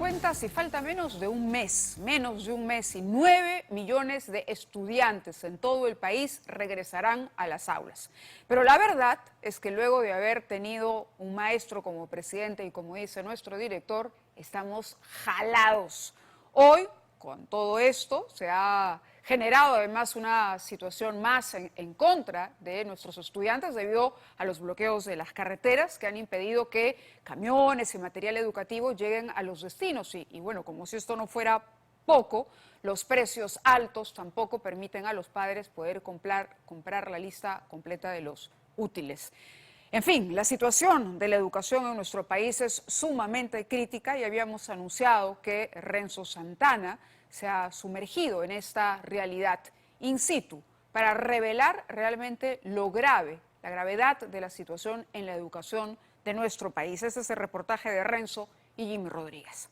cuentas y falta menos de un mes y 9 millones de estudiantes en todo el país regresarán a las aulas. Pero la verdad es que luego de haber tenido un maestro como presidente y como dice nuestro director, estamos jalados. Hoy, con todo esto, se ha generado además una situación más en contra de nuestros estudiantes debido a los bloqueos de las carreteras que han impedido que camiones y material educativo lleguen a los destinos. Y bueno, como si esto no fuera poco, los precios altos tampoco permiten a los padres poder comprar la lista completa de los útiles. En fin, la situación de la educación en nuestro país es sumamente crítica y habíamos anunciado que Renzo Santana se ha sumergido en esta realidad in situ para revelar realmente lo grave, la gravedad de la situación en la educación de nuestro país. Este es el reportaje de Renzo y Jimmy Rodríguez.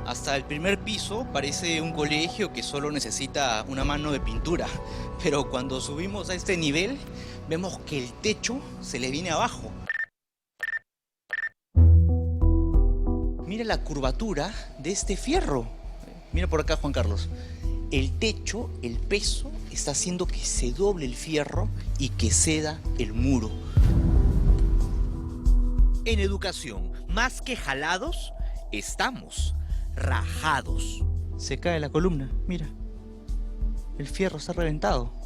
Hasta el primer piso parece un colegio que solo necesita una mano de pintura, pero cuando subimos a este nivel vemos que el techo se le viene abajo. Mira la curvatura de este fierro. Mira por acá, Juan Carlos. El techo, el peso, está haciendo que se doble el fierro y que ceda el muro. En educación, más que jalados, estamos rajados. Se cae la columna, mira. El fierro está reventado.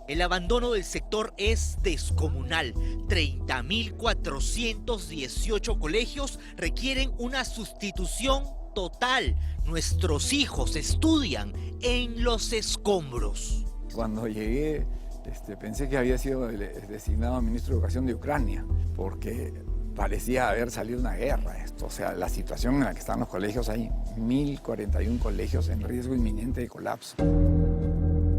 El abandono del sector es descomunal. 30.418 colegios requieren una sustitución total. Nuestros hijos estudian en los escombros. Cuando llegué, pensé que había sido designado ministro de Educación de Ucrania, porque parecía haber salido una guerra esto. O sea, la situación en la que están los colegios, hay 1.041 colegios en riesgo inminente de colapso.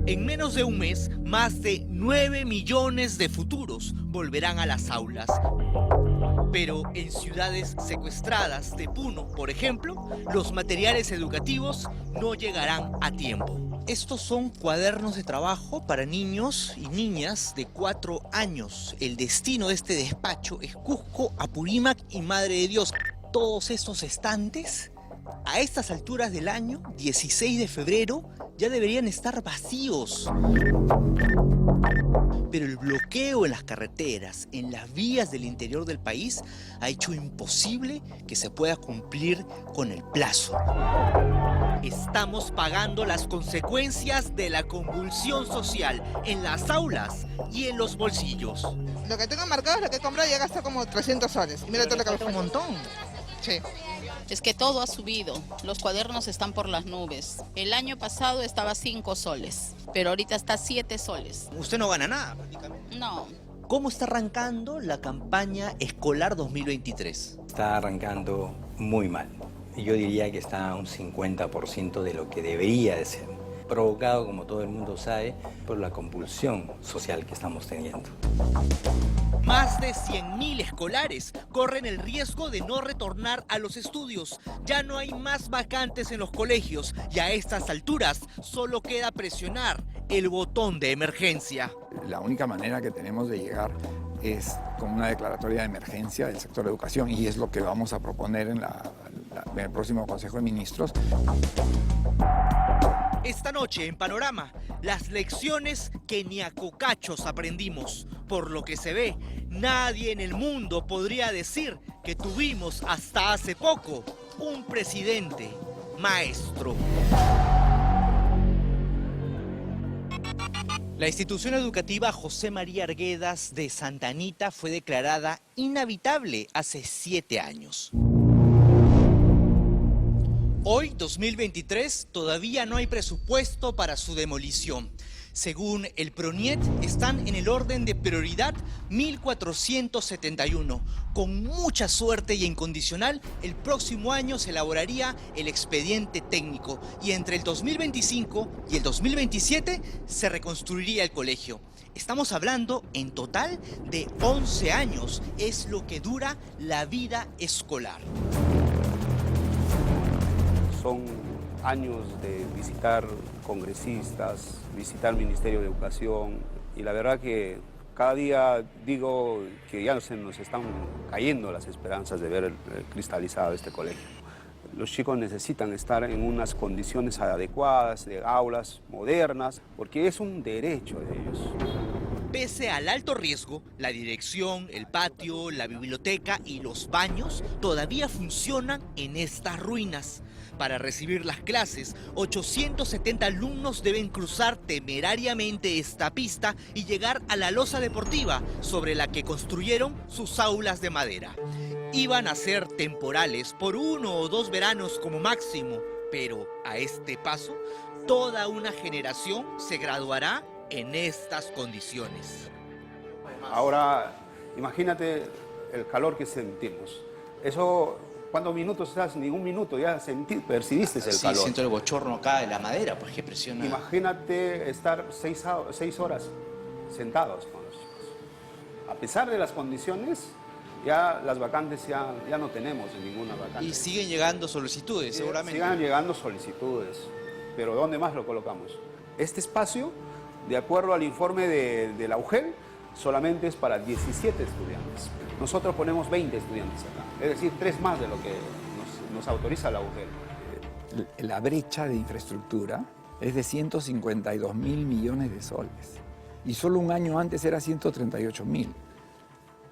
En menos de un mes, más de 9 millones de futuros volverán a las aulas. Pero en ciudades secuestradas de Puno, por ejemplo, los materiales educativos no llegarán a tiempo. Estos son cuadernos de trabajo para niños y niñas de 4 años. El destino de este despacho es Cusco, Apurímac y Madre de Dios. Todos estos estantes, a estas alturas del año, 16 de febrero, ya deberían estar vacíos. Pero el bloqueo en las carreteras, en las vías del interior del país, ha hecho imposible que se pueda cumplir con el plazo. Estamos pagando las consecuencias de la convulsión social en las aulas y en los bolsillos. Lo que tengo marcado es lo que he comprado y ya gasté como 300 soles. Mira todo lo que me un montón. Sí. Es que todo ha subido, los cuadernos están por las nubes. El año pasado estaba 5 soles, pero ahorita está 7 soles. Usted no gana nada prácticamente. No. ¿Cómo está arrancando la campaña escolar 2023? Está arrancando muy mal. Yo diría que está a un 50% de lo que debería de ser. Provocado, como todo el mundo sabe, por la compulsión social que estamos teniendo. Más de 100.000 escolares corren el riesgo de no retornar a los estudios. Ya no hay más vacantes en los colegios y a estas alturas solo queda presionar el botón de emergencia. La única manera que tenemos de llegar es con una declaratoria de emergencia del sector de educación y es lo que vamos a proponer en el próximo Consejo de Ministros. Esta noche en Panorama, las lecciones que ni a cocachos aprendimos. Por lo que se ve, nadie en el mundo podría decir que tuvimos hasta hace poco un presidente maestro. La institución educativa José María Arguedas de Santa Anita fue declarada inhabitable hace 7 años. Hoy, 2023, todavía no hay presupuesto para su demolición. Según el PRONIET, están en el orden de prioridad 1471. Con mucha suerte y incondicional, el próximo año se elaboraría el expediente técnico y entre el 2025 y el 2027 se reconstruiría el colegio. Estamos hablando en total de 11 años, es lo que dura la vida escolar. Son años de visitar congresistas, visitar el Ministerio de Educación y la verdad que Cada día digo que ya se nos están cayendo las esperanzas de ver cristalizado este colegio. Los chicos necesitan estar en unas condiciones adecuadas, de aulas modernas, porque es un derecho de ellos. Pese al alto riesgo, la dirección, el patio, la biblioteca y los baños todavía funcionan en estas ruinas. Para recibir las clases, 870 alumnos deben cruzar temerariamente esta pista y llegar a la losa deportiva sobre la que construyeron sus aulas de madera. Iban a ser temporales por 1 o 2 veranos como máximo, pero a este paso, toda una generación se graduará en estas condiciones. Ahora, imagínate el calor que sentimos. Eso, ¿cuántos minutos estás? Ni un minuto, ya percibiste el calor. Sí, siento el bochorno acá de la madera, pues que presiona. Imagínate estar 6 horas sentados con los chicos. A pesar de las condiciones, ya las vacantes ya no tenemos ninguna vacante. Y siguen llegando solicitudes, seguramente. Sigan llegando solicitudes, pero ¿dónde más lo colocamos? Este espacio, de acuerdo al informe de la UGEL, solamente es para 17 estudiantes. Nosotros ponemos 20 estudiantes acá, es decir, 3 más de lo que nos autoriza la UGEL. La brecha de infraestructura es de 152.000 millones de soles y solo un año antes era 138.000.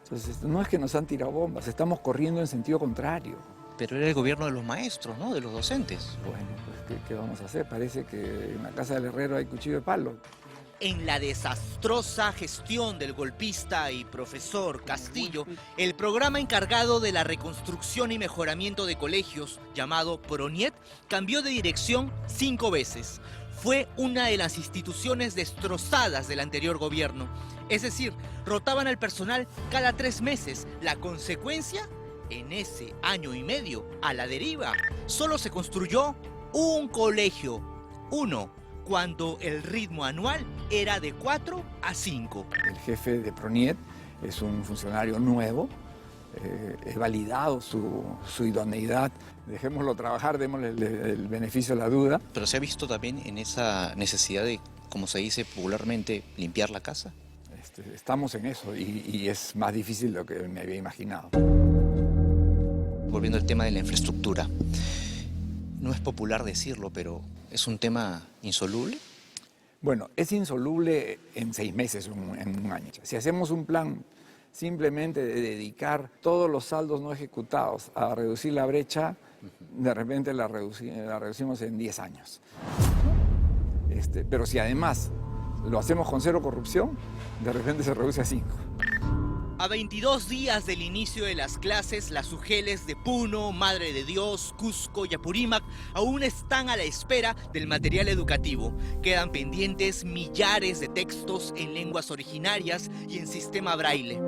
Entonces, no es que nos han tirado bombas, estamos corriendo en sentido contrario. Pero era el gobierno de los maestros, ¿no? De los docentes. Bueno, pues, ¿qué vamos a hacer? Parece que en la casa del herrero hay cuchillo de palo. En la desastrosa gestión del golpista y profesor Castillo, el programa encargado de la reconstrucción y mejoramiento de colegios, llamado PRONIET, cambió de dirección 5 veces. Fue una de las instituciones destrozadas del anterior gobierno. Es decir, rotaban al personal cada 3 meses. La consecuencia, en ese año y medio, a la deriva, solo se construyó un colegio, uno, cuando el ritmo anual era de 4 a 5. El jefe de PRONIET es un funcionario nuevo, he validado su idoneidad, dejémoslo trabajar, démosle el beneficio de la duda. Pero se ha visto también en esa necesidad de, como se dice popularmente, limpiar la casa. Estamos en eso y es más difícil de lo que me había imaginado. Volviendo al tema de la infraestructura, no es popular decirlo, pero ¿es un tema insoluble? Bueno, es insoluble en 6 meses, en un año. Si hacemos un plan simplemente de dedicar todos los saldos no ejecutados a reducir la brecha, de repente la reducimos en 10 años. Pero si además lo hacemos con 0 corrupción, de repente se reduce a 5. A 22 días del inicio de las clases, las UGELes de Puno, Madre de Dios, Cusco y Apurímac aún están a la espera del material educativo. Quedan pendientes millares de textos en lenguas originarias y en sistema braille.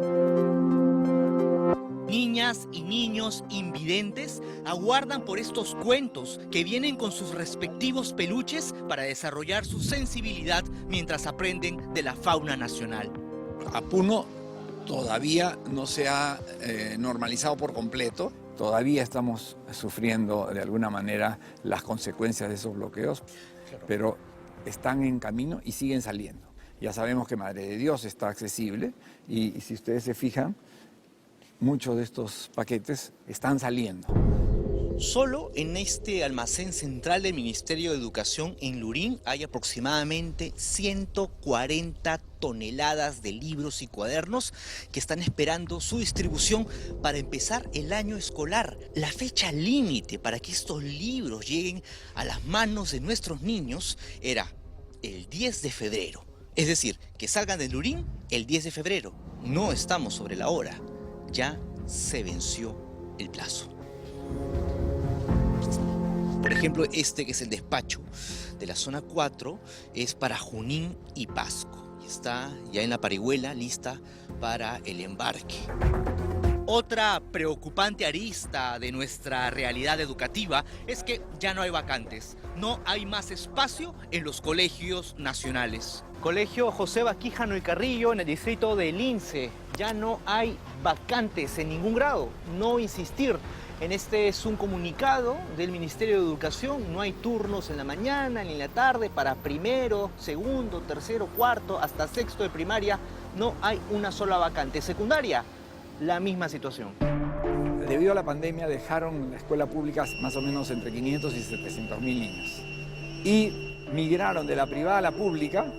Niñas y niños invidentes aguardan por estos cuentos que vienen con sus respectivos peluches para desarrollar su sensibilidad mientras aprenden de la fauna nacional. A Puno todavía no se ha normalizado por completo. Todavía estamos sufriendo de alguna manera las consecuencias de esos bloqueos, pero están en camino y siguen saliendo. Ya sabemos que Madre de Dios está accesible y si ustedes se fijan, muchos de estos paquetes están saliendo. Solo en este almacén central del Ministerio de Educación en Lurín hay aproximadamente 140 toneladas de libros y cuadernos que están esperando su distribución para empezar el año escolar. La fecha límite para que estos libros lleguen a las manos de nuestros niños era el 10 de febrero. Es decir, que salgan de Lurín el 10 de febrero. No estamos sobre la hora. Ya se venció el plazo. Por ejemplo, este que es el despacho de la zona 4 es para Junín y Pasco. Y está ya en la parihuela lista para el embarque. Otra preocupante arista de nuestra realidad educativa es que ya no hay vacantes. No hay más espacio en los colegios nacionales. Colegio José Baquíjano y Carrillo en el distrito de Lince. ya no hay vacantes en ningún grado. No insistir. Este es un comunicado del Ministerio de Educación. No hay turnos en la mañana ni en la tarde para primero, segundo, tercero, cuarto, hasta sexto de primaria. No hay una sola vacante. Secundaria, la misma situación. Debido a la pandemia dejaron la escuela pública más o menos entre 500 y 700 mil niños. Y migraron de la privada a la pública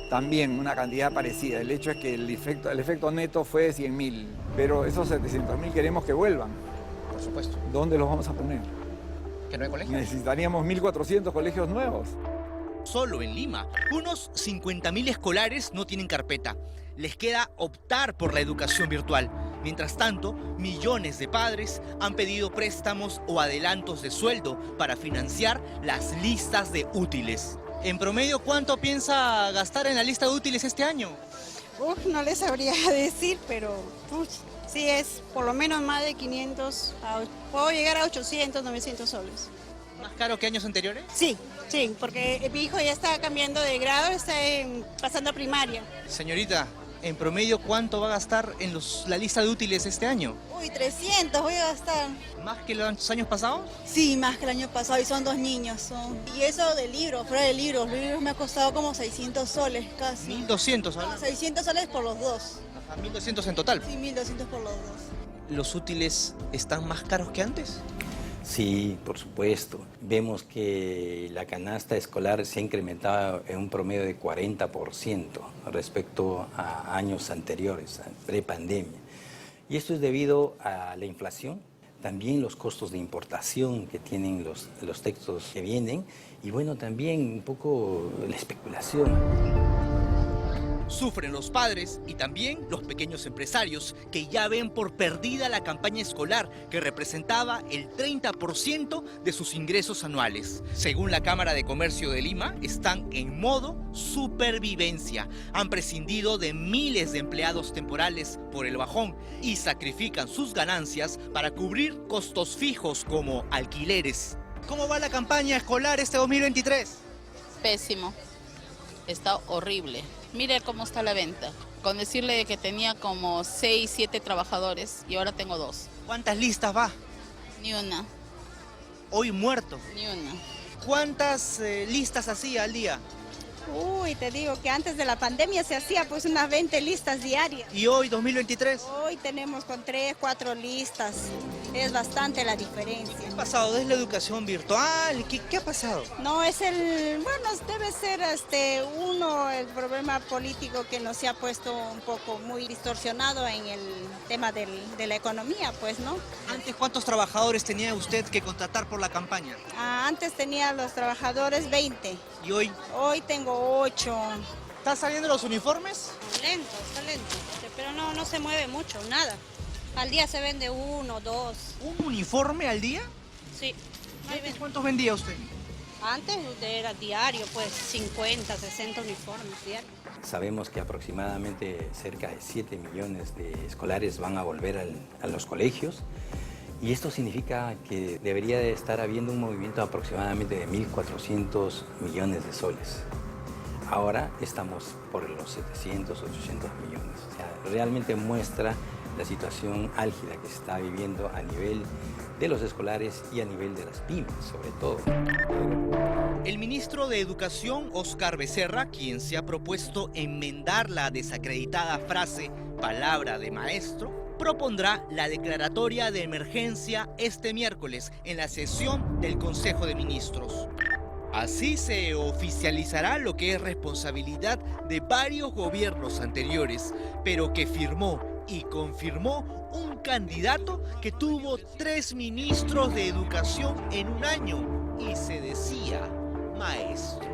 también una cantidad parecida. El hecho es que el efecto neto fue de 100 mil, pero esos 700 mil queremos que vuelvan. Por supuesto. ¿Dónde los vamos a poner? ¿Que no hay colegios? Necesitaríamos 1.400 colegios nuevos. Solo en Lima, unos 50.000 escolares no tienen carpeta. Les queda optar por la educación virtual. Mientras tanto, millones de padres han pedido préstamos o adelantos de sueldo para financiar las listas de útiles. En promedio, ¿cuánto piensa gastar en la lista de útiles este año? No les sabría decir, pero sí es por lo menos más de 500, puedo llegar a 800, 900 soles. ¿Más caro que años anteriores? Sí, porque mi hijo ya está cambiando de grado, está pasando a primaria. Señorita, en promedio, ¿cuánto va a gastar en la lista de útiles este año? 300 voy a gastar. ¿Más que los años pasados? Sí, más que el año pasado, y son 2 niños. Y eso de libros, fuera de libros, los libros me ha costado como 600 soles casi. 1.200, ¿vale? No, 600 soles por los dos. Ajá, 1.200 en total. Sí, 1.200 por los dos. ¿Los útiles están más caros que antes? Sí, por supuesto. Vemos que la canasta escolar se ha incrementado en un promedio de 40% respecto a años anteriores, prepandemia. Y esto es debido a la inflación, también los costos de importación que tienen los textos que vienen y bueno, también un poco la especulación. Sufren los padres y también los pequeños empresarios que ya ven por perdida la campaña escolar que representaba el 30% de sus ingresos anuales. Según la Cámara de Comercio de Lima, están en modo supervivencia. Han prescindido de miles de empleados temporales por el bajón y sacrifican sus ganancias para cubrir costos fijos como alquileres. ¿Cómo va la campaña escolar este 2023? Pésimo. Está horrible. Mire cómo está la venta. Con decirle que tenía como 6, 7 trabajadores y ahora tengo 2. ¿Cuántas listas va? Ni una, Hoy muerto. ni una. ¿Cuántas listas hacía al día? Te digo que antes de la pandemia se hacía pues unas 20 listas diarias. ¿Y hoy, 2023? Hoy tenemos con 3, 4 listas. Es bastante la diferencia. ¿Qué ha pasado? ¿Es la educación virtual? ¿Qué ha pasado? No, debe ser el problema político que nos ha puesto un poco muy distorsionado en el tema de la economía, pues, ¿no? Antes, ¿cuántos trabajadores tenía usted que contratar por la campaña? Antes tenía los trabajadores 20. ¿Y hoy? Hoy tengo 8. ¿Están saliendo los uniformes? Está lento, pero no se mueve mucho, nada. Al día se vende 1, 2. ¿Un uniforme al día? Sí. ¿Antes cuántos vendía usted? Antes era diario, pues 50, 60 uniformes diarios. Sabemos que aproximadamente cerca de 7 millones de escolares van a volver a los colegios y esto significa que debería de estar habiendo un movimiento aproximadamente de 1.400 millones de soles. Ahora estamos por los 700, 800 millones. O sea, realmente muestra la situación álgida que se está viviendo a nivel de los escolares y a nivel de las pymes, sobre todo. El ministro de Educación, Óscar Becerra, quien se ha propuesto enmendar la desacreditada frase "palabra de maestro", propondrá la declaratoria de emergencia este miércoles en la sesión del Consejo de Ministros. Así se oficializará lo que es responsabilidad de varios gobiernos anteriores, pero que firmó y confirmó un candidato que tuvo 3 ministros de educación en un año y se decía maestro.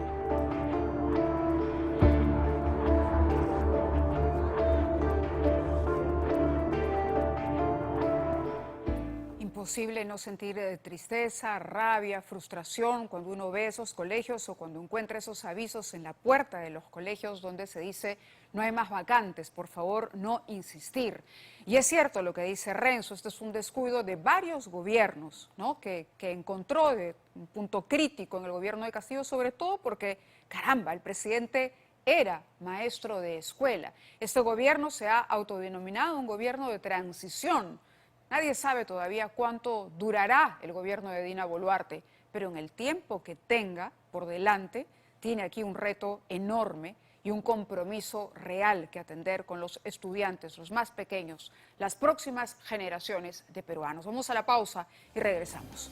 Imposible no sentir tristeza, rabia, frustración cuando uno ve esos colegios o cuando encuentra esos avisos en la puerta de los colegios donde se dice no hay más vacantes, por favor no insistir. Y es cierto lo que dice Renzo, este es un descuido de varios gobiernos, ¿no? que encontró un punto crítico en el gobierno de Castillo, sobre todo porque, caramba, el presidente era maestro de escuela. Este gobierno se ha autodenominado un gobierno de transición. Nadie sabe todavía cuánto durará el gobierno de Dina Boluarte, pero en el tiempo que tenga por delante, tiene aquí un reto enorme y un compromiso real que atender con los estudiantes, los más pequeños, las próximas generaciones de peruanos. Vamos a la pausa y regresamos.